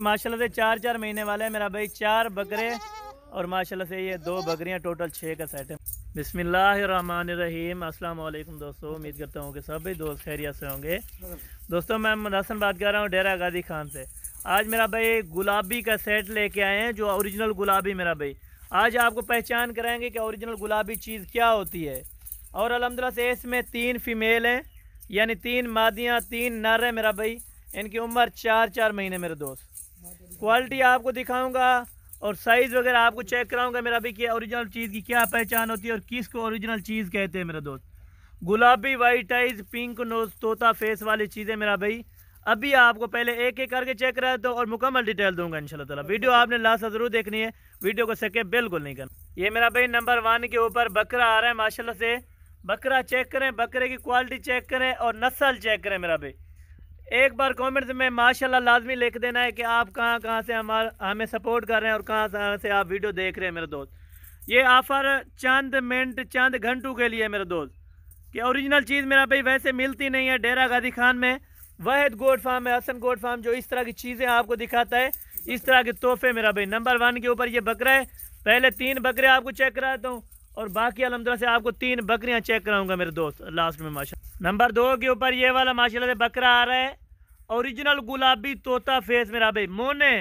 माशाल्लाह से 4-4 महीने वाले हैं मेरा भाई, 4 बकरे और माशाल्लाह से ये 2 बकरियां, टोटल 6 का सेट है। बिस्मिल्लाहिर्रहमानिर्रहीम। अस्सलाम वालेकुम दोस्तों, उम्मीद करता हूँ कि सभी दोस्त खैरियत से होंगे। दोस्तों मैं मोहम्मद हसन बात कर रहा हूँ डेरा गाजी खान से। आज मेरा भाई गुलाबी का सेट लेके आए हैं, जो ओरिजिनल गुलाबी मेरा भाई। आज आपको पहचान कराएंगे कि ओरिजिनल गुलाबी चीज़ क्या होती है। और अल्हम्दुलिल्लाह से इसमें 3 फीमेल हैं, यानी 3 मादियाँ 3 नर हैं मेरा भाई। इनकी उम्र 4-4 महीने मेरे दोस्त। क्वालिटी आपको दिखाऊंगा और साइज़ वगैरह आपको चेक कराऊंगा मेरा भाई कि ओरिजिनल चीज़ की क्या पहचान होती है और किसको ओरिजिनल चीज़ कहते हैं मेरे दोस्त। गुलाबी, वाइट आइज, पिंक नोज, तोता फेस वाली चीज़ें मेरा भाई। अभी आपको पहले एक एक करके चेक करा दो और मुकम्मल डिटेल दूंगा इंशाल्लाह ताला। वीडियो आपने लास्ट ज़रूर देखनी है, वीडियो को सके बिल्कुल नहीं करना। ये मेरा भाई नंबर 1 के ऊपर बकरा आ रहा है माशाल्लाह से। बकरा चेक करें, बकरे की क्वालिटी चेक करें और नस्ल चेक करें मेरा भाई। एक बार कमेंट्स में माशाल्लाह लाजमी लिख देना है कि आप कहाँ से हमें सपोर्ट कर रहे हैं और कहाँ से आप वीडियो देख रहे हैं मेरे दोस्त। ये ऑफ़र चंद मिनट चंद घंटों के लिए मेरे दोस्त, कि ओरिजिनल चीज़ मेरा भाई वैसे मिलती नहीं है डेरा गाजी खान में। वाहिद गोट फार्म है, हसन गोट फार्म, जो इस तरह की चीज़ें आपको दिखाता है, इस तरह के तोहफे मेरा भाई। नंबर 1 के ऊपर ये बकरा है। पहले 3 बकरे आपको चेक कराता हूँ और बाकी अल्हम्दुलिल्लाह से आपको 3 बकरियाँ चेक कराऊंगा मेरे दोस्त लास्ट में माशाल्लाह। नंबर 2 के ऊपर ये वाला माशाल्लाह से बकरा आ रहा है, ओरिजिनल गुलाबी तोता फेस मेरा भाई। मोने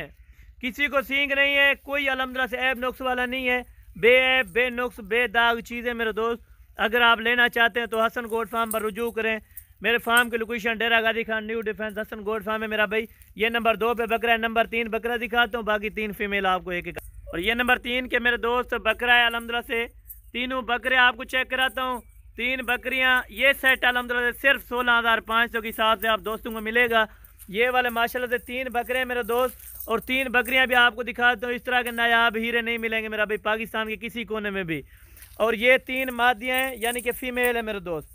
किसी को सींग नहीं है, कोई अल्हम्दुलिल्लाह से ऐब नुक्स वाला नहीं है, बेऐब बेनुक्स बेदाग चीज़ें मेरे दोस्त। अगर आप लेना चाहते हैं तो हसन गोट फार्म पर रुजू करें। मेरे फार्म की location Dera Ghazi Khan new defence Hasan goat farm है मेरा भाई। ये नंबर 2 पे बकरा है। नंबर 3 बकरा दिखाता हूँ, बाकी 3 फीमेल आपको एक एक। और ये नंबर 3 के मेरे दोस्त बकरा है अल्हम्दुलिल्लाह से। तीनों बकरे आपको चेक कराता हूँ। 3 बकरियाँ, ये सेट अल्हम्दुलिल्लाह से सिर्फ 16,500 के हिसाब से आप दोस्तों को मिलेगा। ये वाले माशाल्लाह से 3 बकरे हैं मेरे दोस्त। और 3 बकरियाँ भी आपको दिखाता हूँ। इस तरह के नायाब हीरे नहीं मिलेंगे मेरा भाई पाकिस्तान के किसी कोने में भी। और ये 3 मादियाँ हैं, यानी कि फ़ीमेल है मेरे दोस्त।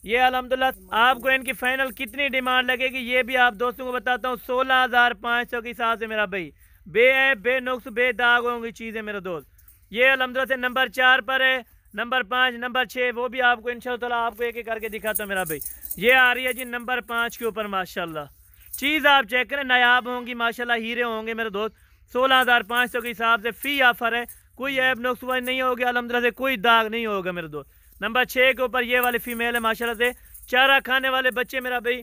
ये अल्हम्दुलिल्लाह आपको इनकी फ़ाइनल कितनी डिमांड लगेगी ये भी आप दोस्तों को बताता हूँ। 16,500 के हिसाब से मेरा भाई। बेऐब बेनुक्स बेदाग होंगी चीज़ें मेरे दोस्त। ये अल्हम्दुलिल्लाह से नंबर 4 पर है। नंबर 5, नंबर 6 वो भी आपको इंशाअल्लाह ताला आपको एक एक करके दिखाता हूँ मेरा भाई। ये आ रही है जी नंबर 5 के ऊपर माशाल्लाह। चीज़ आप चेक करें, नायाब होंगी माशाल्लाह, हीरे होंगे मेरे दोस्त। 16,500 के हिसाब से फ़ी ऑफ़र है। कोई ऐब नुक्स नहीं होगी अल्हम्दुलिल्लाह से, कोई दाग नहीं होगा मेरे दोस्त। नंबर 6 के ऊपर ये वाली फीमेल है माशाल्लाह से। चारा खाने वाले बच्चे मेरा भाई,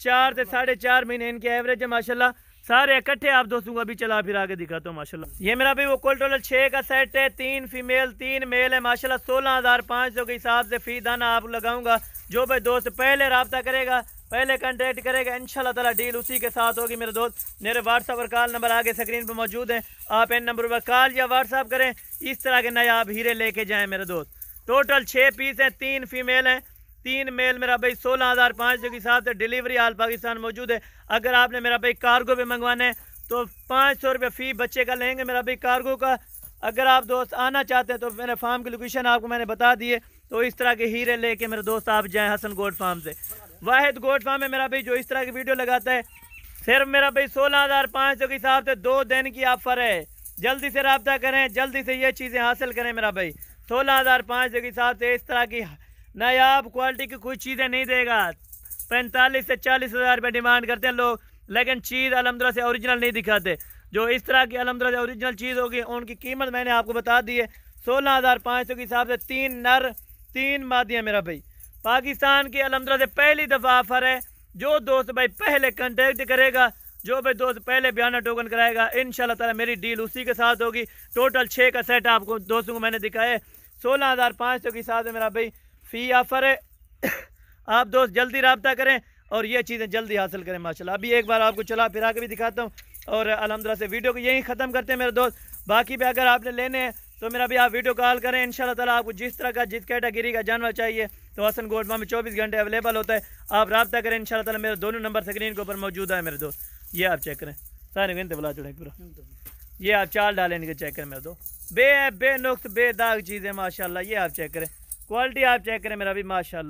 4 से 4.5 महीने इनके एवरेज है माशाल्लाह। सारे इकट्ठे आप दोस्तों को अभी चला फिरा के दिखाता हूँ माशाल्लाह। ये मेरा भाई वो कुल टोटल 6 का सेट है। 3 फीमेल 3 मेल है माशाल्लाह। 16,500 के हिसाब से फ़ी दाना आप लगाऊंगा। जो भाई दोस्त पहले रब्ता करेगा, पहले कांटेक्ट करेगा, इंशाल्लाह ताला डील उसी के साथ होगी मेरे दोस्त। मेरे व्हाट्सअप और कॉल नंबर आगे स्क्रीन पर मौजूद है, आप इन नंबर पर कॉल या व्हाट्सअप करें। इस तरह के नायाब हीरे लेके जाएँ मेरे दोस्त। टोटल 6 पीस हैं, 3 फीमेल हैं 3 मेल मेरा भाई। 16,500 के हिसाब से डिलीवरी आल पाकिस्तान मौजूद है। अगर आपने मेरा भाई कार्गो पे मंगवाना है तो 500 रुपये फ़ी बच्चे का लेंगे मेरा भाई कार्गो का। अगर आप दोस्त आना चाहते हैं तो मेरे फार्म की लोकेशन आपको मैंने बता दी है। तो इस तरह के हीरे लेके मेरे दोस्त आप जाएँ हसन गोट फार्म से। वाहिद गोट फार्म है मेरा भाई जो इस तरह की वीडियो लगाता है। सिर्फ मेरा भाई 16,500 के हिसाब से 2 दिन की ऑफ़र है। जल्दी से रब्ता करें, जल्दी से ये चीज़ें हासिल करें मेरा भाई। 16,500 के हिसाब से इस तरह की नायाब क्वालिटी की कोई चीज़ें नहीं देगा। 45 से 40,000 रुपये डिमांड करते हैं लोग, लेकिन चीज़ अल्हम्दुलिल्लाह से ओरिजिनल नहीं दिखाते। जो इस तरह की अल्हम्दुलिल्लाह से ओरिजिनल चीज़ होगी उनकी कीमत मैंने आपको बता दी है। 16,500 के हिसाब से 3 नर 3 मादियाँ मेरा भाई। पाकिस्तान की अल्हम्दुलिल्लाह से पहली दफ़ा ऑफ़र है। जो दोस्त भाई पहले कंटेक्ट करेगा, जो भाई दोस्त पहले बयाना टोकन कराएगा, इंशाल्लाह ताला मेरी डील उसी के साथ होगी। टोटल 6 का सेट आपको दोस्तों को मैंने दिखाया। 16,500 के हिसाब से मेरा भाई फ़ी ऑफ़र है। आप दोस्त जल्दी रब्ता करें और ये चीज़ें जल्दी हासिल करें माशाल्लाह। अभी एक बार आपको चला फिरा के भी दिखाता हूँ और अल्हम्दुलिल्लाह से वीडियो को यहीं ख़त्म करते हैं मेरे दोस्त। बाकी भी अगर आपने लेने हैं तो मेरा भी आप वीडियो कॉल करें, इंशाल्लाह ताला आपको जिस तरह का जिस कैटेगरी का जानवर चाहिए तो हसन गोट फार्म में 24 घंटे अवेलेबल होता है। आप रब्ता करें, इंशाल्लाह ताला मेरे दोनों नंबर स्क्रीन के ऊपर मौजूद है मेरे दोस्त। ये आप चेक करें, सारे घंटे बुला चढ़े पूरा। ये आप चाल डालें इनके चेक करें मेरे दोस्त। बेनुक्स बेदाग चीज़ें माशाल्लाह। ये आप चेक करें, क्वालिटी आप चेक करें मेरा भी माशाल्लाह।